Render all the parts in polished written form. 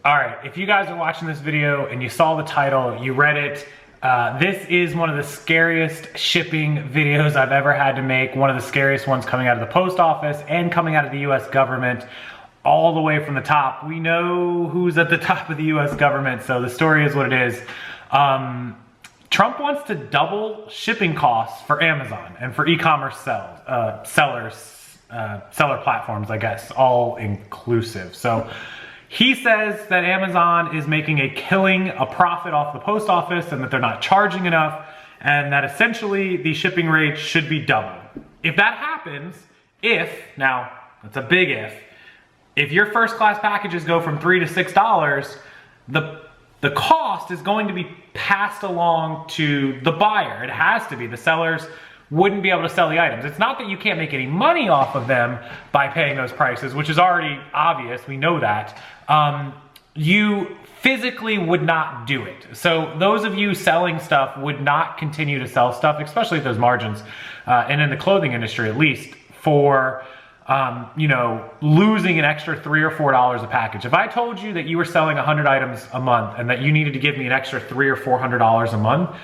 All right, if you guys are watching this video and you saw the title, you read it, this is one of the scariest shipping videos I've ever had to make, one of the scariest ones coming out of the post office and coming out of the US government, all the way from the top. We know who's at the top of the US government, so the story is what it is. Trump wants to double shipping costs for Amazon and for e-commerce seller platforms, I guess, all inclusive. So he says that Amazon is making a profit off the post office and that they're not charging enough and that essentially the shipping rates should be doubled. If that happens, now that's a big if your first class packages go from $3 to $6, the cost is going to be passed along to the buyer. It has to be. The sellers wouldn't be able to sell the items. It's not that you can't make any money off of them by paying those prices, which is already obvious. We know that. You physically would not do it. So those of you selling stuff would not continue to sell stuff, especially at those margins, and in the clothing industry at least, for losing an extra $3 or $4 a package. If I told you that you were selling 100 items a month and that you needed to give me an extra $300 or $400 a month,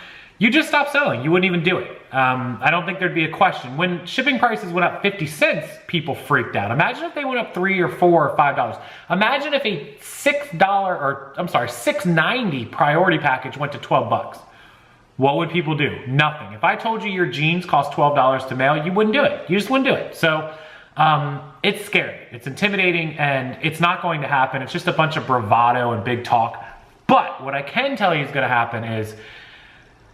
you just stop selling. You wouldn't even do it. I don't think there'd be a question. When shipping prices went up 50 cents, people freaked out. Imagine if they went up $3 or $4 or $5. Imagine if a $6.90 priority package went to 12 bucks. What would people do? Nothing. If I told you your jeans cost $12 to mail, you wouldn't do it. You just wouldn't do it. So it's scary. It's intimidating, and it's not going to happen. It's just a bunch of bravado and big talk. But what I can tell you is going to happen is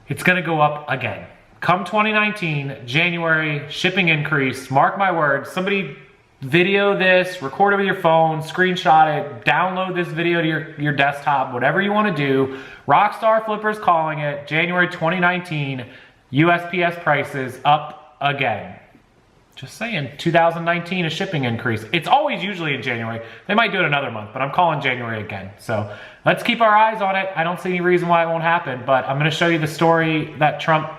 it's going to go up again. Come 2019, January, shipping increase, mark my words. Somebody video this, record it with your phone, screenshot it, download this video to your desktop, whatever you want to do. Rockstarflipper's calling it, January 2019, USPS prices up again. Just saying, 2019, a shipping increase. It's always usually in January. They might do it another month, but I'm calling January again. So let's keep our eyes on it. I don't see any reason why it won't happen, but I'm gonna show you the story that Trump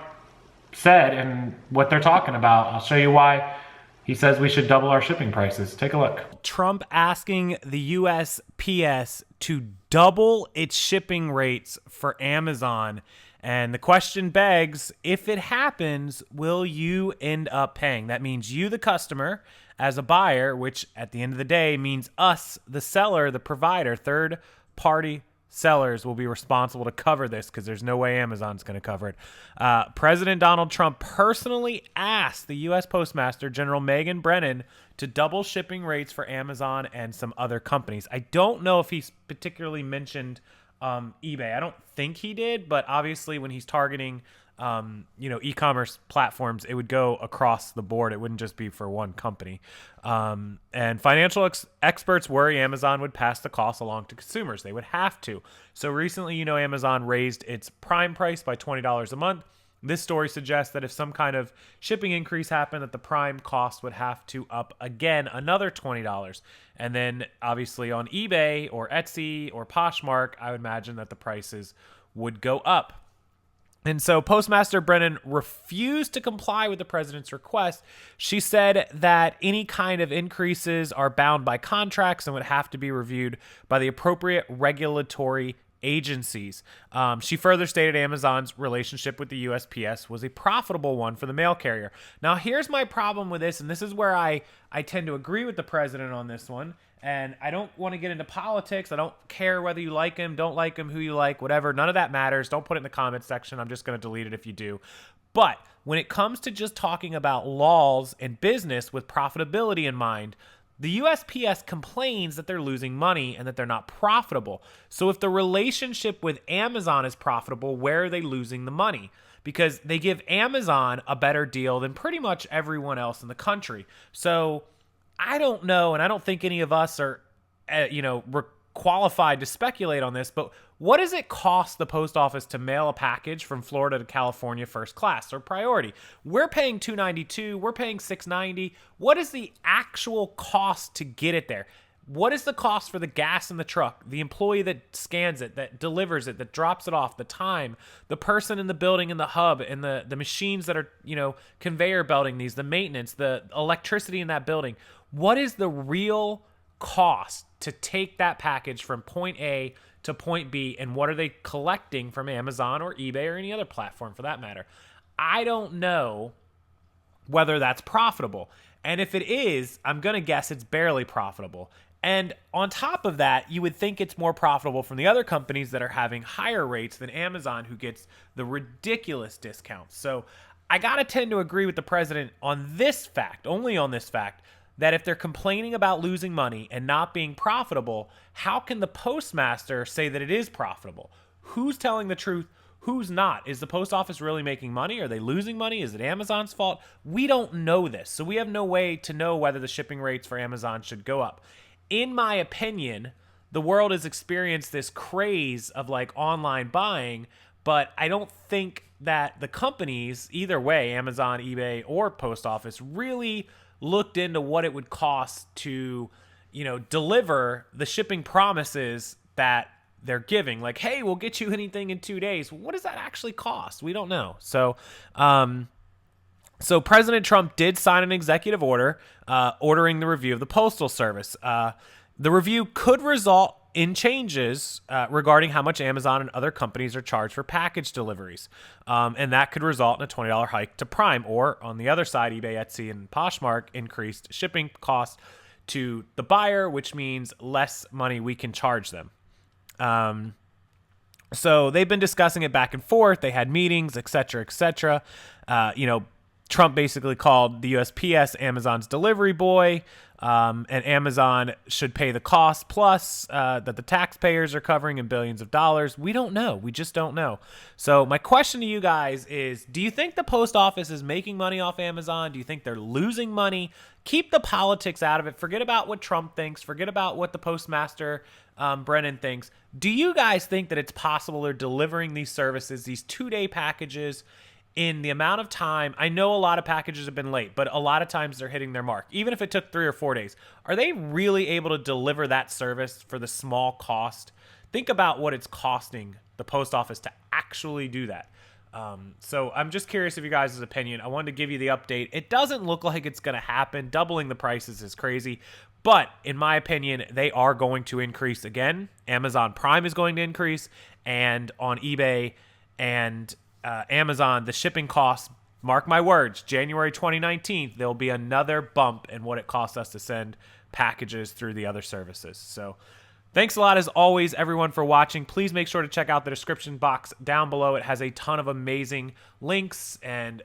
said and what they're talking about. I'll show you why he says we should double our shipping prices. Take a look. Trump asking the USPS to double its shipping rates for Amazon. And the question begs, if it happens, will you end up paying? That means you, the customer, as a buyer, which at the end of the day means us, the seller, the provider, third-party sellers will be responsible to cover this because there's no way Amazon's going to cover it. President Donald Trump personally asked the U.S. Postmaster General Megan Brennan to double shipping rates for Amazon and some other companies. I don't know if he's particularly mentioned eBay. I don't think he did, but obviously when he's targeting e-commerce platforms, it would go across the board. It wouldn't just be for one company. And financial experts worry Amazon would pass the cost along to consumers. They would have to. So recently, Amazon raised its Prime price by $20 a month. This story suggests that if some kind of shipping increase happened, that the Prime cost would have to up again another $20. And then obviously on eBay or Etsy or Poshmark, I would imagine that the prices would go up. And so Postmaster Brennan refused to comply with the president's request. She said that any kind of increases are bound by contracts and would have to be reviewed by the appropriate regulatory agencies. She further stated Amazon's relationship with the USPS was a profitable one for the mail carrier. Now, here's my problem with this, and this is where I tend to agree with the president on this one. And I don't want to get into politics. I don't care whether you like him, don't like him, who you like, whatever. None of that matters. Don't put it in the comments section. I'm just going to delete it if you do. But when it comes to just talking about laws and business with profitability in mind, the USPS complains that they're losing money and that they're not profitable. So if the relationship with Amazon is profitable, where are they losing the money? Because they give Amazon a better deal than pretty much everyone else in the country. So I don't know, and I don't think any of us are, qualified to speculate on this, but what does it cost the post office to mail a package from Florida to California first class or priority? We're paying $292, we're paying $690. What is the actual cost to get it there? What is the cost for the gas in the truck, the employee that scans it, that delivers it, that drops it off, the time, the person in the building in the hub, and the machines that are, conveyor belting these, the maintenance, the electricity in that building? What is the real cost to take that package from point A to point B, and what are they collecting from Amazon or eBay or any other platform for that matter? I don't know whether that's profitable. And if it is, I'm going to guess it's barely profitable. And on top of that, you would think it's more profitable from the other companies that are having higher rates than Amazon, who gets the ridiculous discounts. So I got to tend to agree with the president on this fact, only on this fact, that if they're complaining about losing money and not being profitable, how can the postmaster say that it is profitable? Who's telling the truth? Who's not? Is the post office really making money? Are they losing money? Is it Amazon's fault? We don't know this. So we have no way to know whether the shipping rates for Amazon should go up. In my opinion, the world has experienced this craze of like online buying, but I don't think that the companies, either way, Amazon, eBay, or post office, really looked into what it would cost to, deliver the shipping promises that they're giving. Like, hey, we'll get you anything in 2 days. What does that actually cost? We don't know. So President Trump did sign an executive order ordering the review of the Postal Service. The review could result in changes regarding how much Amazon and other companies are charged for package deliveries. And that could result in a $20 hike to Prime, or on the other side, eBay, Etsy, and Poshmark increased shipping costs to the buyer, which means less money we can charge them. So they've been discussing it back and forth. They had meetings, et cetera, et cetera. Trump basically called the USPS Amazon's delivery boy, and Amazon should pay the cost plus that the taxpayers are covering in billions of dollars. We don't know. We just don't know. So my question to you guys is, do you think the post office is making money off Amazon? Do you think they're losing money? Keep the politics out of it. Forget about what Trump thinks. Forget about what the postmaster, Brennan, thinks. Do you guys think that it's possible they're delivering these services, these 2-day packages, in the amount of time? I know a lot of packages have been late, but a lot of times they're hitting their mark. Even if it took 3 or 4 days, are they really able to deliver that service for the small cost? Think about what it's costing the post office to actually do that. So I'm just curious of you guys' opinion. I wanted to give you the update. It doesn't look like it's going to happen. Doubling the prices is crazy. But in my opinion, they are going to increase again. Amazon Prime is going to increase. And on eBay and Amazon, the shipping costs, mark my words, January 2019, there'll be another bump in what it costs us to send packages through the other services. So thanks a lot, as always, everyone, for watching. Please make sure to check out the description box down below. It has a ton of amazing links and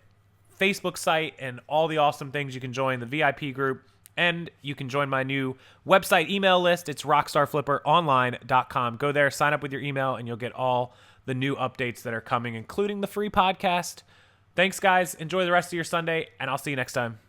Facebook site and all the awesome things. You can join the VIP group, and you can join my new website email list. It's rockstarflipperonline.com. Go there, sign up with your email, and you'll get all the new updates that are coming, including the free podcast. Thanks, guys. Enjoy the rest of your Sunday, and I'll see you next time.